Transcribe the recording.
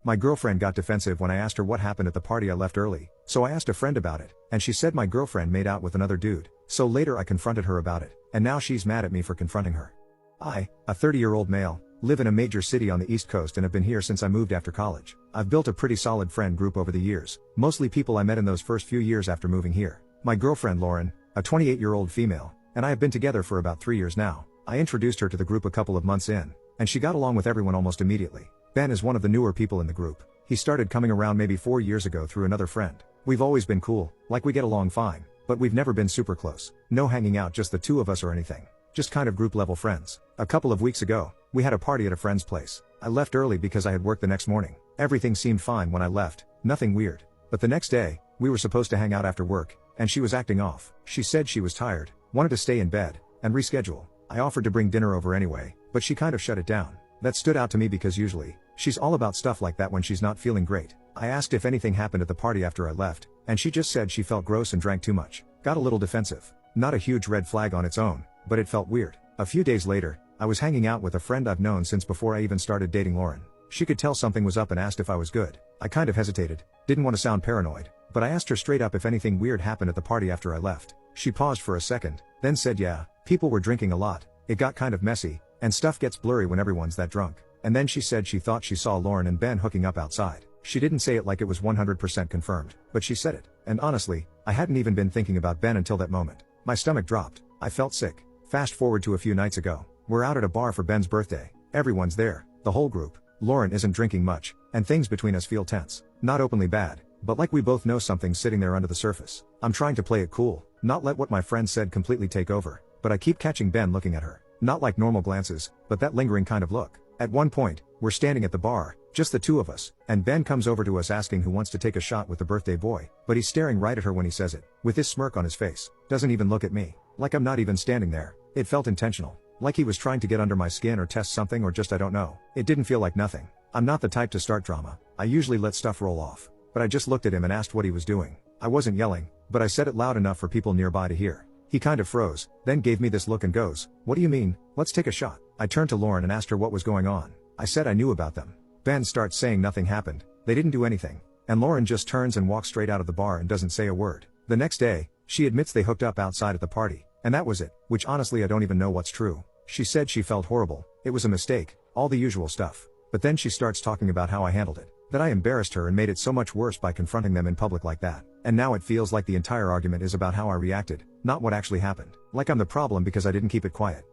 My girlfriend got defensive when I asked her what happened at the party I left early, so I asked a friend about it, and she said my girlfriend made out with another dude. So later I confronted her about it, and now she's mad at me for confronting her. I, a 30-year-old male, live in a major city on the East Coast and have been here since I moved after college. I've built a pretty solid friend group over the years, mostly people I met in those first few years after moving here. My girlfriend Lauren, a 28-year-old female, and I have been together for about 3 years now. I introduced her to the group a couple of months in, and she got along with everyone almost immediately. Ben is one of the newer people in the group. He started coming around maybe 4 years ago through another friend. We've always been cool, like we get along fine, but we've never been super close. No hanging out just the two of us or anything. Just kind of group level friends. A couple of weeks ago, we had a party at a friend's place. I left early because I had work the next morning. Everything seemed fine when I left, nothing weird. But the next day, we were supposed to hang out after work, and she was acting off. She said she was tired, wanted to stay in bed, and reschedule. I offered to bring dinner over anyway, but she kind of shut it down. That stood out to me because usually, she's all about stuff like that when she's not feeling great. I asked if anything happened at the party after I left, and she just said she felt gross and drank too much. Got a little defensive. Not a huge red flag on its own, but it felt weird. A few days later, I was hanging out with a friend I've known since before I even started dating Lauren. She could tell something was up and asked if I was good. I kind of hesitated, didn't want to sound paranoid, but I asked her straight up if anything weird happened at the party after I left. She paused for a second, then said yeah, people were drinking a lot, it got kind of messy, and stuff gets blurry when everyone's that drunk. And then she said she thought she saw Lauren and Ben hooking up outside. She didn't say it like it was 100% confirmed, but she said it. And honestly, I hadn't even been thinking about Ben until that moment. My stomach dropped. I felt sick. Fast forward to a few nights ago. We're out at a bar for Ben's birthday. Everyone's there, the whole group. Lauren isn't drinking much, and things between us feel tense. Not openly bad, but like we both know something's sitting there under the surface. I'm trying to play it cool, not let what my friend said completely take over, but I keep catching Ben looking at her. Not like normal glances, but that lingering kind of look. At one point, we're standing at the bar, just the two of us, and Ben comes over to us asking who wants to take a shot with the birthday boy, but he's staring right at her when he says it, with this smirk on his face. Doesn't even look at me. Like I'm not even standing there. It felt intentional. Like he was trying to get under my skin or test something or just I don't know. It didn't feel like nothing. I'm not the type to start drama. I usually let stuff roll off. But I just looked at him and asked what he was doing. I wasn't yelling, but I said it loud enough for people nearby to hear. He kind of froze, then gave me this look and goes, "What do you mean? Let's take a shot." I turned to Lauren and asked her what was going on. I said I knew about them. Ben starts saying nothing happened. They didn't do anything. And Lauren just turns and walks straight out of the bar and doesn't say a word. The next day, she admits they hooked up outside at the party. And that was it, which honestly I don't even know what's true. She said she felt horrible, it was a mistake, all the usual stuff. But then she starts talking about how I handled it. That I embarrassed her and made it so much worse by confronting them in public like that. And now it feels like the entire argument is about how I reacted, not what actually happened. Like I'm the problem because I didn't keep it quiet.